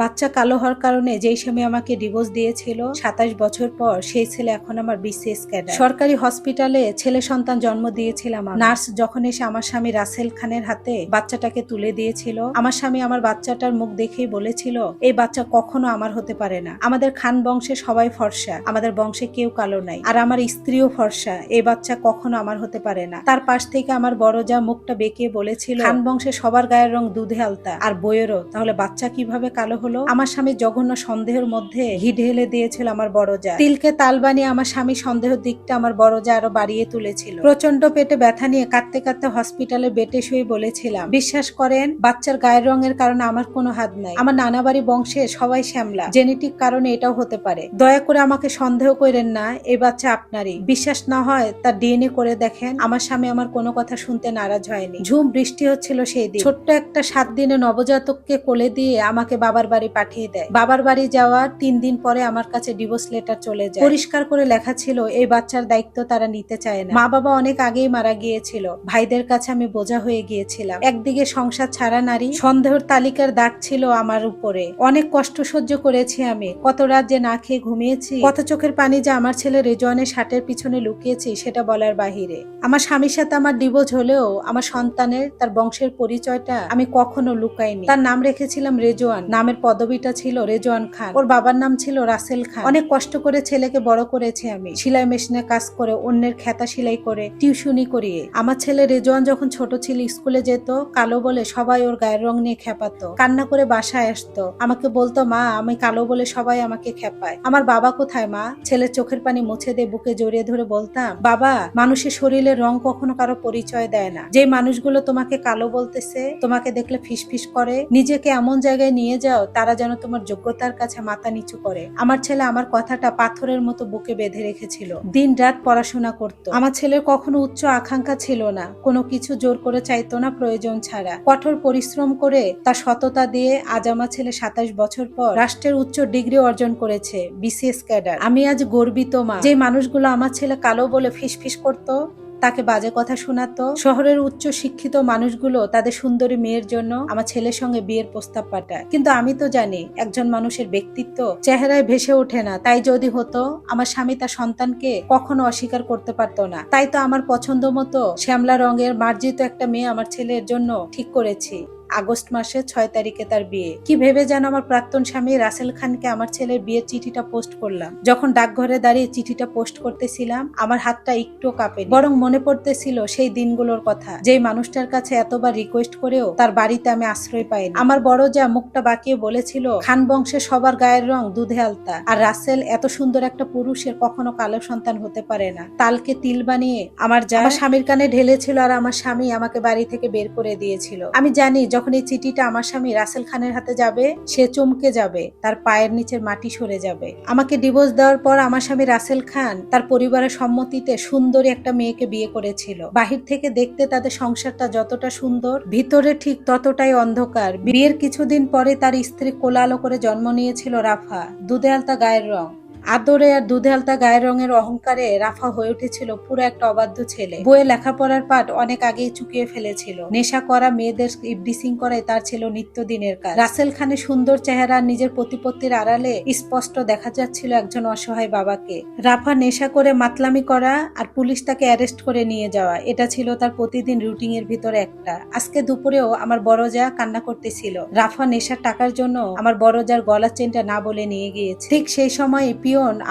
বাচ্চা কালো হওয়ার কারণে যেই স্বামী আমাকে ডিভোর্স দিয়েছিল ২৭ বছর পর সেই ছেলে এখন আমার বিসিএস ক্যাডার। সরকারি হসপিটালে ছেলে সন্তান জন্ম দিয়েছিলাম। নার্স যখন এসে আমার স্বামী রাসেল খানের হাতে বাচ্চাটাকে তুলে দিয়েছিল, আমার স্বামী আমার বাচ্চাটার মুখ দেখেই বলেছিল এই বাচ্চা কখনো আমার হতে পারে না। আমাদের খান বংশে সবাই ফর্সা, আমাদের বংশে কেউ কালো নাই, আর আমার স্ত্রীও ফর্সা, এই বাচ্চা কখনো আমার হতে পারে না। তার পাশ থেকে আমার বড় যা মুখটা বেঁকিয়ে বলেছিল খান বংশে সবার গায়ের রং দুধে আলতা আর বইয়েরও, তাহলে বাচ্চা কিভাবে কালো হলো? আমার স্বামী জঘন্য সন্দেহের মধ্যে ঘি ঢেলে দিয়েছিল আমার বড় যা। তিলকে তাল বানিয়ে আমার স্বামী সন্দেহের দিকটা আমার বড় যা আরো বাড়িয়ে তুলেছিল। প্রচন্ড পেটে ব্যথা নিয়ে কাঁদতে কাঁদতে হসপিটালে বেটে শুয়ে বলেছিলাম, বিশ্বাস করেন বাচ্চার গায়ের রঙের কারণে আমার কোনো হাত নাই, আমার নানাবাড়ি বংশে সবাই শ্যামলা, জেনেটিক কারণে এটাও হতে পারে, দয়া করে আমাকে সন্দেহ করেন না, এই বাচ্চা আপনারই। বিশ্বাস না হয় তার ডিএনএ করে দেখেন। আমার স্বামী আমার কোনো কথা শুনতে নারাজ হয়নি। ঝুম বৃষ্টি হচ্ছিল সেই দিন। ছোট্ট একটা 7 দিনে নবজাতককে কোলে দিয়ে আমাকে বাবার বাড়ি পাঠিয়ে দেয়। বাবার বাড়ি যাওয়ার 3 দিন পরে আমার কাছে ডিভোর্স লেটার চলে যায়। পরিষ্কার করে লেখা ছিল এই বাচ্চার দায়িত্ব তারা নিতে চায় না। মা বাবা অনেক আগেই মারা গিয়েছিল। ভাইদের কাছে আমি বোঝা হয়ে গিয়েছিলাম। একদিকে সংসার ছাড়া নারী, সন্দেহের তালিকার দাগ ছিল আমার উপরে। অনেক কষ্ট সহ্য করেছি আমি, কত রাত যে না খেয়ে ঘুমিয়েছি, কত চোখের পানি যে আমার ছেলে রেজওয়ানের শার্টের পিছনে লুকিয়েছি সেটা বলার বাহিরে। আমার স্বামীর সাথে আমার ডিভোর্স হলেও আমার সন্তানের তার বংশের পরিচয়টা আমি কখনো লুকাইনি। তার নাম রেখেছিলাম রেজওয়ান, নামের পদবিটা ছিল রেজওয়ান খান, ওর বাবার নাম ছিল রাসেল খান। অনেক কষ্ট করে ছেলেকে বড় করেছি আমি, সেলাই মেশিনে কাজ করে, অন্যের খেতা সেলাই করে, টিউশনি করিয়ে। আমার ছেলে রেজওয়ান যখন ছোট ছিল স্কুলে যেত, কালো বলে সবাই ওর গায়ের রং নিয়ে খেপাতো, কান্না করে বাসায় আসতো, আমাকে বলতো মা আমি কালো বলে সবাই আমাকে খেপায়। আমার বাবা কোথায় মা? ছেলের চোখের পানি মুছে দিয়ে বুকে জড়িয়ে ধরে বলতাম, বাবা মানুষের শরীরের রং কখনো কারো পরিচয় দেয় না। যে মানুষগুলো তোমাকে কালো বলতেছে, তোমাকে দেখলে ফিসফিস করে, নিজেকে এমন জায়গায় নিয়ে যাও তারা যেন তোমার যোগ্যতার কাছে মাথা নিচু করে। আমার ছেলে আমার কথাটা পাথরের মতো বুকে বেঁধে রেখেছিল। দিন রাত পড়াশোনা করত। আমার ছেলের কখনো উচ্চ আকাঙ্ক্ষা ছিল না, কোনো কিছু জোর করে চাইতো না প্রয়োজন ছাড়া। কঠোর পরিশ্রম করে তার সততা দিয়ে আজ আমার ছেলে 27 বছর পর রাষ্ট্রের উচ্চ ডিগ্রি অর্জন করেছে, বিসিএস ক্যাডার। আমি আজ গর্বিত মা। যে মানুষগুলো আমার ছেলে কালো বলে ফিসফিস করতো, তাকে বাজে কথা শোনাতো, শহরের উচ্চ শিক্ষিত মানুষগুলো তাদের সুন্দরী মেয়ের জন্য আমার ছেলের সঙ্গে বিয়ের প্রস্তাব পাঠায়। কিন্তু আমি তো জানি একজন মানুষের ব্যক্তিত্ব চেহারায় ভেসে ওঠে না। তাই যদি হতো আমার স্বামী তার সন্তানকে কখনো অস্বীকার করতে পারতো না। তাই তো আমার পছন্দ মতো শ্যামলা রঙের মার্জিত একটা মেয়ে আমার ছেলের জন্য ঠিক করেছি। আগস্ট মাসের 6 তারিখে তার বিয়ে। কি ভেবে যেন আমার প্রাক্তন স্বামী রাসেল খানকে আমার ছেলের বিয়ের চিঠিটা পোস্ট করলাম। যখন ডাকঘরে দাঁড়িয়ে চিঠিটা পোস্ট করতেছিলাম আমার হাতটা একটু কাঁপেনি, বরং মনে পড়তেছিল সেই দিনগুলোর কথা, যেই মানুষটার কাছে এতবার রিকোয়েস্ট করেও তার বাড়িতে আমি আশ্রয় পাইনি। আমার বড় যা মুখটা বাঁকিয়ে বলেছিল খান বংশে সবার গায়ের রং দুধে আলতা, আর রাসেল এত সুন্দর একটা পুরুষের কখনো কালো সন্তান হতে পারে না। তালকে তিল বানিয়ে আমার যা আমার স্বামীর কানে ঢেলেছিল, আর আমার স্বামী আমাকে বাড়ি থেকে বের করে দিয়েছিল। আমি জানি যখন এই চিঠিটা আমার স্বামী রাসেল খানের হাতে যাবে সে চমকে যাবে, তার পায়ের নিচের মাটি সরে যাবে। আমাকে ডিভোর্স দেওয়ার পর আমার স্বামী রাসেল খান তার পরিবারের সম্মতিতে সুন্দরী একটা মেয়েকে বিয়ে করেছিল। বাহির থেকে দেখতে তাদের সংসারটা যতটা সুন্দর, ভিতরে ঠিক ততটাই অন্ধকার। বিয়ের কিছুদিন পরে তার স্ত্রী কোলালো করে জন্ম নিয়েছিল রাফা, দুধে আলতা গায়ের রং। আদরে আর দুধে আলতা গায়ের রঙের অহংকারে রাফা হয়ে উঠেছিল পুরো একটা অবাধ্য ছেলে। বইয়ে লেখাপড়ার পাঠ অনেক আগেই চুকিয়ে ফেলেছিল। নেশা করা মেয়েদের ইবডিসিং করাই তার ছিল নিত্যদিনের কাজ। রাসেল খানের সুন্দর চেহারা নিজের প্রতিপত্তির আড়ালে স্পষ্ট দেখা যাচ্ছিল একজন অসহায় বাবাকে। রাফা নেশা করে মাতলামি করা আর পুলিশ তাকে অ্যারেস্ট করে নিয়ে যাওয়া, এটা ছিল তার প্রতিদিন রুটিন এর ভিতরে একটা। আজকে দুপুরেও আমার বড় যা কান্না করতেছিল রাফা নেশার টাকার জন্য আমার বড় যার গলার চেনটা না বলে নিয়ে গিয়েছে। ঠিক সেই সময়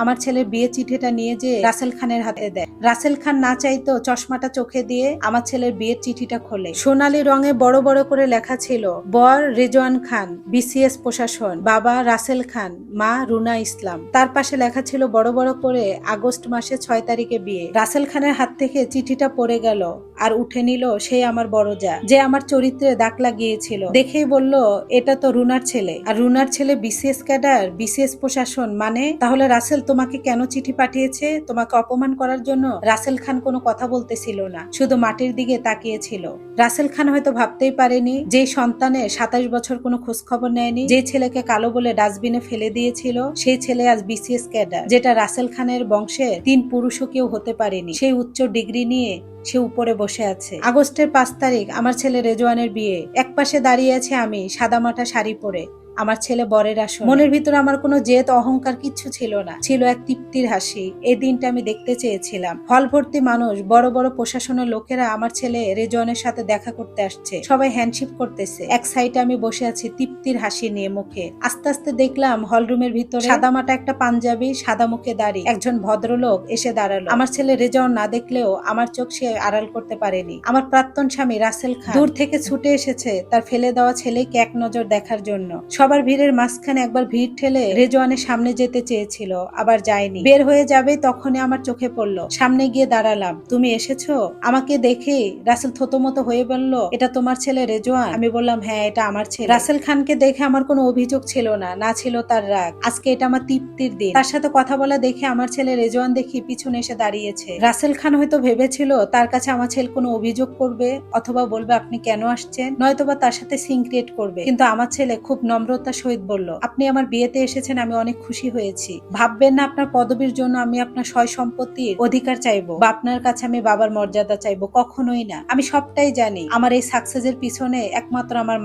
আমার ছেলের বিয়ে চিঠিটা নিয়ে যে রাসেল খানের হাতে দেয়। রাসেল খান না চাইতো চশমাটা চোখে দিয়ে আমার ছেলের বিয়ের চিঠিটা খোলে। সোনালী রঙে বড় বড় করে লেখা ছিল বর রেজওয়ান খান, বিসিএস প্রশাসন, বাবা রাসেল খান, মা রুনা ইসলাম। তার পাশে লেখা ছিল বড় বড় করে আগস্ট মাসে 6 তারিখে বিয়ে। রাসেল খানের হাত থেকে চিঠিটা পড়ে গেল আর উঠে নিল সেই আমার বড় যা, যে আমার চরিত্রে দাগ লাগিয়েছিল। দেখেই বলল এটা তো রুনার ছেলে, আর রুনার ছেলে বিসিএস ক্যাডার, বিসিএস প্রশাসন, মানে তাহলে রাসেল তোমাকে কেন চিঠি পাঠিয়েছে? তোমাকে অপমান করার জন্য? রাসেল খান কোনো কথা বলতেছিল না, শুধু মাটির দিকে তাকিয়েছিল। রাসেল খান হয়তো ভাবতেই পারেনি যে সন্তানের 27 বছর কোনো খোঁজ খবর নেয়নি, যে ছেলেকে কালো বলে ডাস্টবিনে ফেলে দিয়েছিল, সেই ছেলে আজ বিসিএস ক্যাডার, যেটা রাসেল খানের বংশে 3 পুরুষও কেউ হতে পারেনি। সেই উচ্চ ডিগ্রি নিয়ে সে উপরে বসে আছে। আগস্টের 5 তারিখ আমার ছেলে রেজওয়ানের বিয়ে। এক পাশে দাঁড়িয়ে আছে আমি সাদামাটা শাড়ি পরে, আমার ছেলে বরের আসন। মনের ভিতরে আমার কোনো জেদ অহংকার কিচ্ছু ছিল না, ছিল এক তৃপ্তির হাসি। এই দিনটা আমি দেখতে চেয়েছিলাম। হল ভর্তি মানুষ, বড় বড় প্রশাসনের লোকেরা আমার ছেলে রেজওয়ানের সাথে দেখা করতে আসছে। সবাই হ্যান্ডশিপ করতেছে। এক সাইডে আমি বসে আছি তৃপ্তির হাসি নিয়ে মুখে। আস্তে আস্তে দেখলাম হল রুমের ভিতরে সাদামাটা একটা পাঞ্জাবি, সাদা মুখে দাড়ি একজন ভদ্রলোক এসে দাঁড়ালো। আমার ছেলে রেজওয়ান না দেখলেও আমার চোখ সে আড়াল করতে পারেনি। আমার প্রাক্তন স্বামী রাসেল খান দূর থেকে ছুটে এসেছে তার ফেলে দেওয়া ছেলেকে এক নজর দেখার জন্য। সবার ভিড়ের মাঝখানে একবার ভিড় ঠেলে রেজওয়ানের সামনে যেতে চেয়েছিল, আবার যায়নি। বের হয়ে যাবে তখনই আমার চোখে পড়লো। সামনে গিয়ে দাঁড়ালাম। তুমি এসেছো? আমাকে দেখে রাসেল থতমত হয়ে বলল, এটা তোমার ছেলে রেজওয়ান? আমি বললাম, হ্যাঁ, এটা আমার ছেলে। রাসেল খানকে দেখে আমার কোনো অভিযোগ ছিল না, না ছিল তার রাগ। আজকে এটা আমার তৃপ্তির দিন। তার সাথে কথা বলা দেখে আমার ছেলে রেজওয়ান দেখি পিছনে এসে দাঁড়িয়েছে। রাসেল খান হয়তো ভেবেছিল তার কাছে আমার ছেলে কোনো অভিযোগ করবে, অথবা বলবে আপনি কেন আসছেন, নয়তোবা তার সাথে সিন ক্রিয়েট করবে। কিন্তু আমার ছেলে খুব নম্রতার সহিত বলল, আপনি আমার বিয়েতে এসেছেন, আমি অনেক খুশি হয়েছি। ভাববেন না আপনার পদবীর জন্য আমি আপনার সয় সম্পত্তির অধিকার চাইবো বা আপনার কাছে আমি বাবার মর্যাদা চাইবো, কখনোই না। আমি সবটাই জানি। আমার এই সাকসেসের পিছনে একমাত্র আমার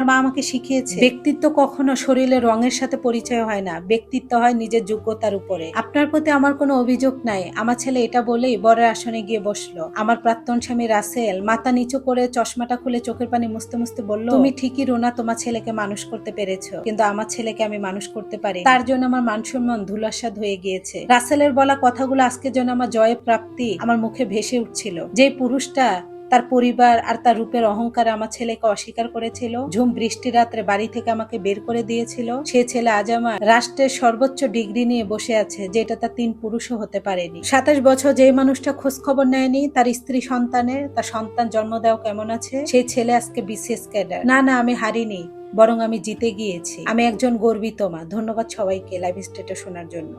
মা আমাকে শিখিয়েছে, ব্যক্তিত্ব কখনো শরীরের রঙের সাথে পরিচয় হয় না, ব্যক্তিত্ব হয় নিজের যোগ্যতার উপরে। আপনার প্রতি আমার কোনো অভিযোগ নাই। আমার ছেলে এটা বলেই বরের আসনে গিয়ে বসলো। আমার প্রাক্তন স্বামী রাসেল মাথা নিচু করে চশমাটা খুলে চোখের পানি মুছতে মুছতে বলল, তুমি ঠিকই রুনা, তোমার ছেলেকে মানুষ করতে পেরেছো, কিন্তু আমার ছেলেকে আমি মানুষ করতে পারি। তার জন্য আমার মান সম্মান ধুলাস্বাদ হয়ে গিয়েছে। রাসেলের বলা কথাগুলো আজকের জন্য আমার জয়ের প্রাপ্তি আমার মুখে ভেসে উঠছিল। যে পুরুষটা তার পরিবার আর তার রূপের অহংকারে আমার ছেলেকে অস্বীকার করেছিল, ঝুম বৃষ্টি রাত্রে বাড়ি থেকে আমাকে বের করে দিয়েছিল, সে ছেলে আজ আমার রাষ্ট্রের সর্বোচ্চ ডিগ্রি নিয়ে বসে আছে, যেটা তার 3 পুরুষও হতে পারেনি। 27 বছর যেই মানুষটা খোঁজ খবর নেয়নি তার স্ত্রী সন্তানের, তার সন্তান জন্ম দেওয়া কেমন আছে, সেই ছেলে আজকে বিসিএস ক্যাডার। না, আমি হারিনি, বরং আমি জিতে গিয়েছি। আমি একজন গর্বিত মা। ধন্যবাদ সবাইকে লাইভ স্টেটে শোনার জন্য।